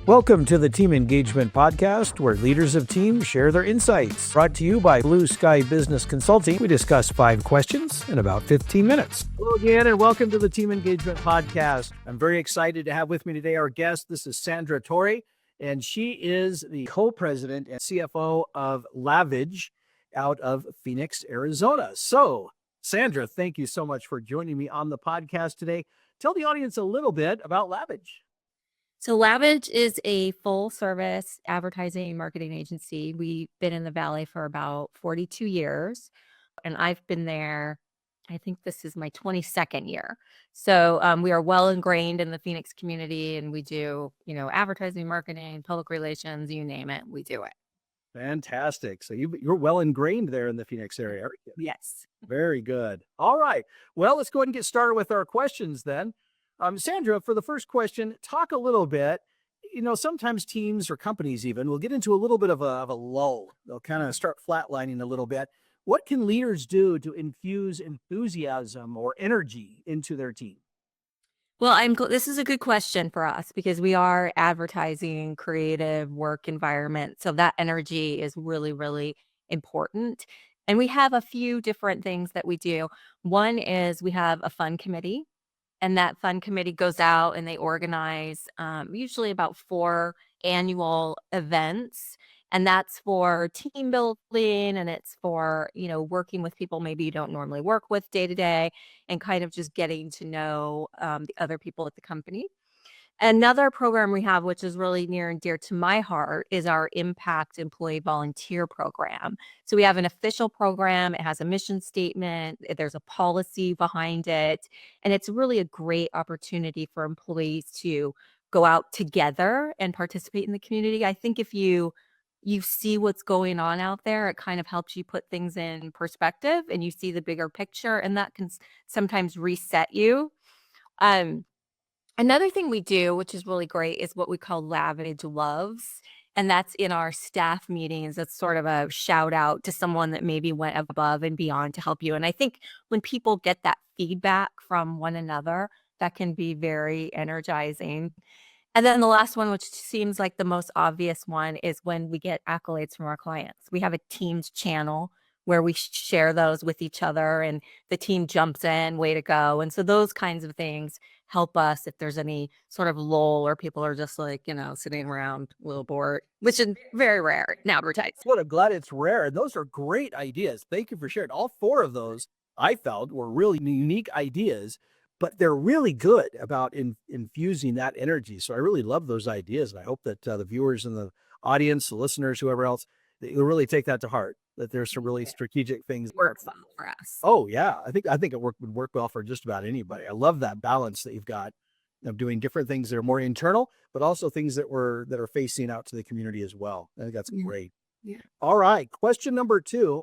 Welcome to the Team Engagement Podcast, where leaders of teams share their insights. Brought to you by Blue Sky Business Consulting. We discuss 5 questions in about 15 minutes. Hello again, and welcome to the Team Engagement Podcast. I'm very excited to have with me today our guest. This is Sandra Torre, and she is the co-president and CFO of LAVIDGE out of Phoenix, Arizona. So, Sandra, thank you so much for joining me on the podcast today. Tell the audience a little bit about LAVIDGE. So LAVIDGE is a full-service advertising and marketing agency. We've been in the Valley for about 42 years, and I've been there, I think this is my 22nd year. So we are well ingrained in the Phoenix community, and we do, advertising, marketing, public relations, you name it, we do it. Fantastic. So you're well ingrained there in the Phoenix area, aren't you? Yes. Very good. All right. Well, let's go ahead and get started with our questions then. Sandra, for the first question, talk a little bit. Sometimes teams or companies even will get into a little bit of a lull. They'll kind of start flatlining a little bit. What can leaders do to infuse enthusiasm or energy into their team? Well, this is a good question for us because we are advertising creative work environment. So that energy is really, really important. And we have a few different things that we do. One is we have a fun committee. And that fund committee goes out and they organize usually about 4 annual events. And that's for team building, and it's for, working with people maybe you don't normally work with day to day, and kind of just getting to know the other people at the company. Another program we have, which is really near and dear to my heart, is our Impact Employee Volunteer Program. So we have an official program. It has a mission statement. There's a policy behind it. And it's really a great opportunity for employees to go out together and participate in the community. I think if you see what's going on out there, it kind of helps you put things in perspective and you see the bigger picture, and that can sometimes reset you. Another thing we do, which is really great, is what we call LAVIDGE Loves. And that's in our staff meetings. It's sort of a shout out to someone that maybe went above and beyond to help you. And I think when people get that feedback from one another, that can be very energizing. And then the last one, which seems like the most obvious one, is when we get accolades from our clients. We have a Teams channel where we share those with each other, and the team jumps in, way to go. And so those kinds of things help us if there's any sort of lull or people are just like, sitting around a little bored, which is very rare in advertising. Well, I'm glad it's rare. And those are great ideas. Thank you for sharing. All 4 of those I felt were really unique ideas, but they're really good about infusing that energy. So I really love those ideas. And I hope that the viewers and the audience, the listeners, whoever else, they'll really take that to heart, that there's some really strategic things. Work well for us. Oh, yeah. I think it would work well for just about anybody. I love that balance that you've got of doing different things that are more internal, but also things that are facing out to the community as well. I think that's great. Yeah. All right. Question number 2.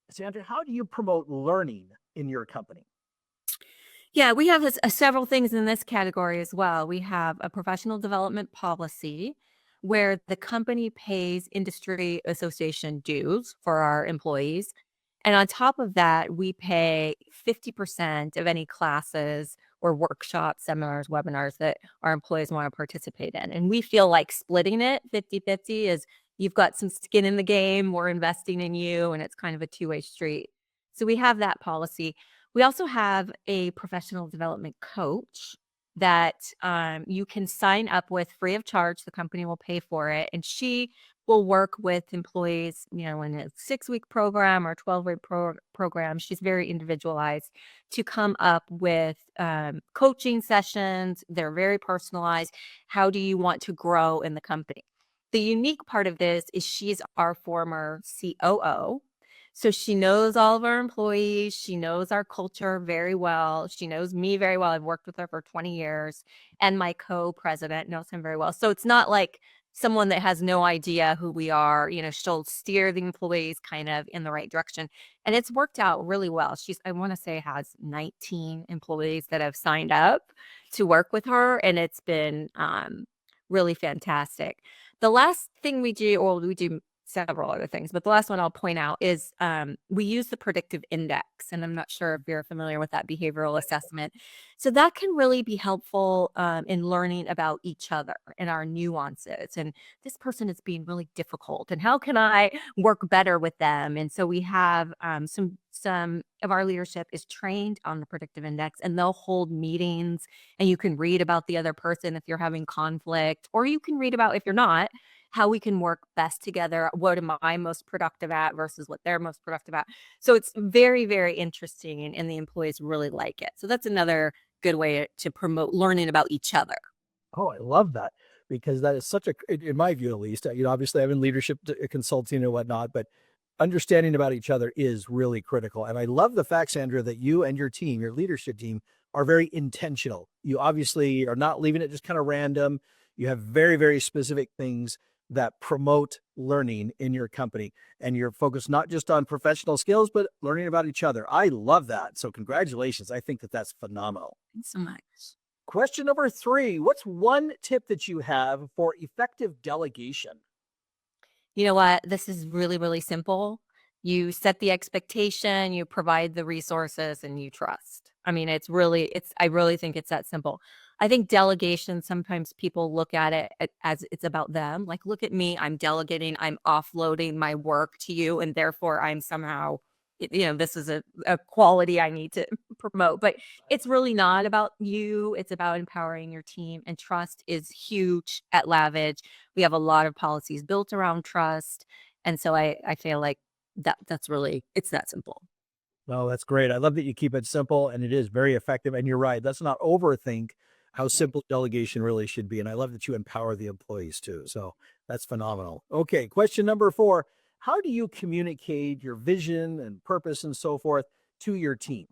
Sandra, how do you promote learning in your company? Yeah, we have several things in this category as well. We have a professional development policy where the company pays industry association dues for our employees. And on top of that, we pay 50% of any classes or workshops, seminars, webinars that our employees want to participate in. And we feel like splitting it 50-50 is you've got some skin in the game, we're investing in you, and it's kind of a two-way street. So we have that policy. We also have a professional development coach that you can sign up with free of charge. The company will pay for it. And she will work with employees, in a 6-week program or 12-week program. She's very individualized to come up with coaching sessions. They're very personalized. How do you want to grow in the company? The unique part of this is she's our former COO. So she knows all of our employees. She knows our culture very well. She knows me very well. I've worked with her for 20 years. And my co-president knows him very well. So it's not like someone that has no idea who we are. She'll steer the employees kind of in the right direction. And it's worked out really well. I want to say, has 19 employees that have signed up to work with her. And it's been really fantastic. The last thing we do several other things. But the last one I'll point out is we use the predictive index. And I'm not sure if you're familiar with that behavioral assessment. So that can really be helpful in learning about each other and our nuances. And this person is being really difficult. And how can I work better with them? And so we have some of our leadership is trained on the predictive index, and they'll hold meetings, and you can read about the other person if you're having conflict, or you can read about, if you're not, how we can work best together. What am I most productive at versus what they're most productive at? So it's very, very interesting, and the employees really like it. So that's another good way to promote learning about each other. Oh, I love that because that is such a, in my view at least, obviously I'm in leadership consulting and whatnot, but understanding about each other is really critical. And I love the fact, Sandra, that you and your team, your leadership team, are very intentional. You obviously are not leaving it just kind of random. You have very, very specific things that promote learning in your company. And you're focused not just on professional skills, but learning about each other. I love that. So congratulations. I think that that's phenomenal. Thanks so much. Question number 3, what's one tip that you have for effective delegation? You know what? This is really, really simple. You set the expectation, you provide the resources, and you trust. I mean, I really think it's that simple. I think delegation, sometimes people look at it as it's about them. Like, look at me, I'm delegating, I'm offloading my work to you, and therefore I'm somehow, this is a quality I need to promote. But it's really not about you. It's about empowering your team. And trust is huge at Lavage. We have a lot of policies built around trust. And so I feel like that's really, it's that simple. Oh, that's great. I love that you keep it simple and it is very effective. And you're right. Let's not overthink how simple delegation really should be. And I love that you empower the employees too. So that's phenomenal. Okay. Question number 4. How do you communicate your vision and purpose and so forth to your team?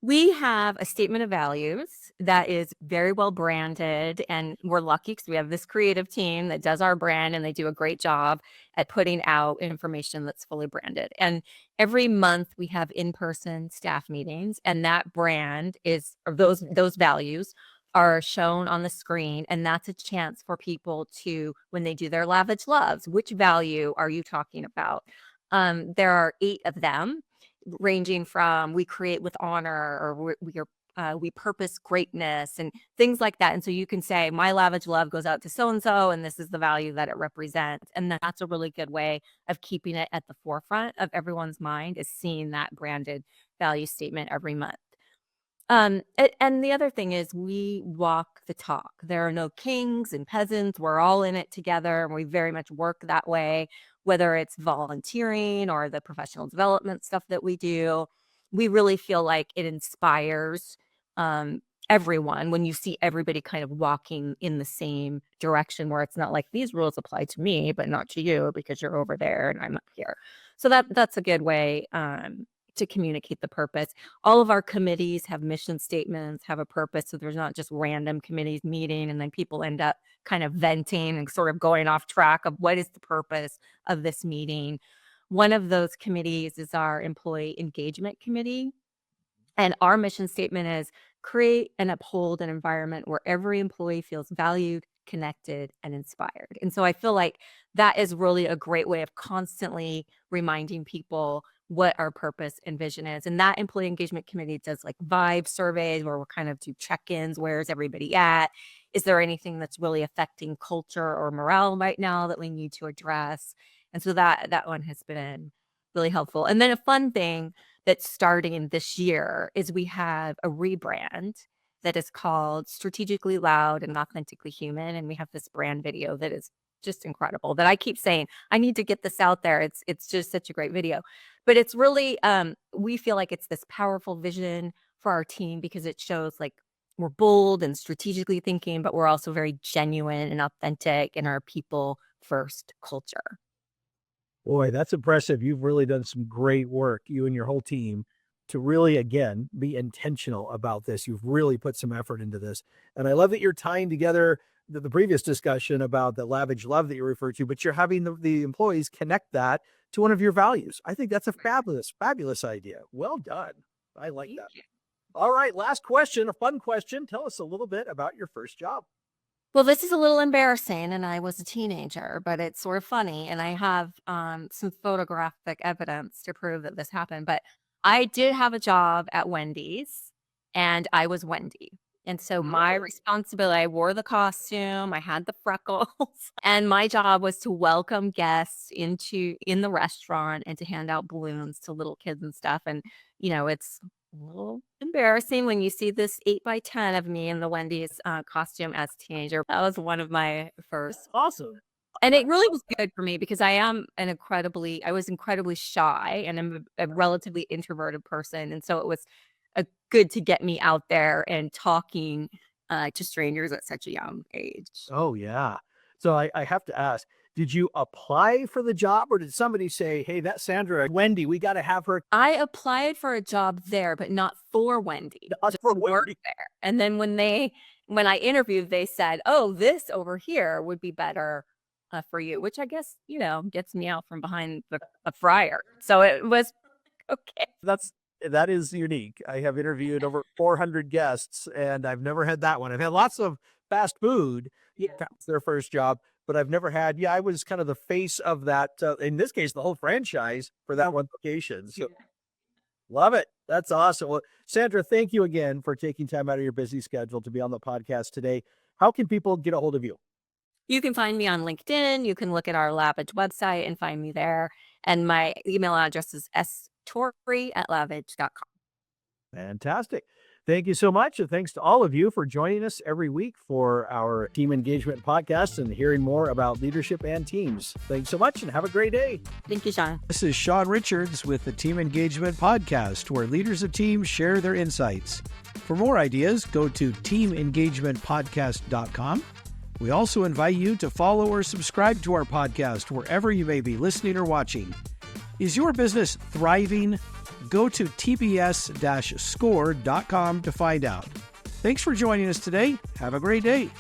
We have a statement of values that is very well branded, and we're lucky because we have this creative team that does our brand, and they do a great job at putting out information that's fully branded. And every month we have in-person staff meetings, and that brand is, or those values are shown on the screen, and that's a chance for people to, when they do their Lavage Loves, which value are you talking about? There are 8 of them, ranging from we create with honor, or we purpose greatness, and things like that. And so you can say, my Lavage Love goes out to so-and-so, and this is the value that it represents. And that's a really good way of keeping it at the forefront of everyone's mind, is seeing that branded value statement every month. And the other thing is, we walk the talk. There are no kings and peasants. We're all in it together, and we very much work that way, whether it's volunteering or the professional development stuff that we do. We really feel like it inspires everyone when you see everybody kind of walking in the same direction, where it's not like these rules apply to me, but not to you because you're over there and I'm up here. So that's a good way to communicate the purpose. All of our committees have mission statements, have a purpose. So there's not just random committees meeting and then people end up kind of venting and sort of going off track of what is the purpose of this meeting. One of those committees is our employee engagement committee. And our mission statement is create and uphold an environment where every employee feels valued, connected, and inspired. And so I feel like that is really a great way of constantly reminding people what our purpose and vision is. And that employee engagement committee does like vibe surveys where we're kind of do check-ins. Where's everybody at? Is there anything that's really affecting culture or morale right now that we need to address? And so that one has been really helpful. And then a fun thing that's starting this year is we have a rebrand that is called Strategically Loud and Authentically Human. And we have this brand video that is just incredible, that I keep saying, I need to get this out there. It's just such a great video. But it's really, we feel like it's this powerful vision for our team because it shows like we're bold and strategically thinking, but we're also very genuine and authentic in our people first culture. Boy, that's impressive. You've really done some great work, you and your whole team, to really, again, be intentional about this. You've really put some effort into this. And I love that you're tying together the previous discussion about the Lavage Love that you referred to, but you're having the employees connect that to one of your values. I think that's a fabulous, fabulous idea. Well done. I like that. All right, last question, a fun question. Tell us a little bit about your first job. Well, this is a little embarrassing, and I was a teenager, but it's sort of funny, and I have some photographic evidence to prove that this happened. But I did have a job at Wendy's, and I was Wendy. And so my responsibility, I wore the costume, I had the freckles, and my job was to welcome guests in the restaurant and to hand out balloons to little kids and stuff. And it's a little embarrassing when you see this 8 by 10 of me in the Wendy's costume as a teenager. That was one of my first. Awesome. And it really was good for me because I was incredibly shy and I'm a relatively introverted person. And so it was good to get me out there and talking to strangers at such a young age. Oh, yeah. So I have to ask, did you apply for the job or did somebody say, hey, that's Sandra, Wendy, we got to have her? I applied for a job there, but not for Wendy. Not Just for to work Wendy. there. And then when I interviewed, they said, "Oh, this over here would be better for you," which I guess gets me out from behind a fryer. So it was okay. That is unique. I have interviewed over 400 guests and I've never had that one. I've had lots of fast food. Yeah, that's their first job, but I've never had, I was kind of the face of that, in this case, the whole franchise for that one location. So love it. That's awesome. Well, Sandra, thank you again for taking time out of your busy schedule to be on the podcast today. How can people get a hold of you? You can find me on LinkedIn. You can look at our LAVIDGE website and find me there. And my email address is storre@lavidge.com. Fantastic. Thank you so much. And thanks to all of you for joining us every week for our team engagement podcast and hearing more about leadership and teams. Thanks so much and have a great day. Thank you, Sean. This is Sean Richards with the Team Engagement Podcast, where leaders of teams share their insights. For more ideas, go to teamengagementpodcast.com. We also invite you to follow or subscribe to our podcast wherever you may be listening or watching. Is your business thriving? Go to tbs-score.com to find out. Thanks for joining us today. Have a great day.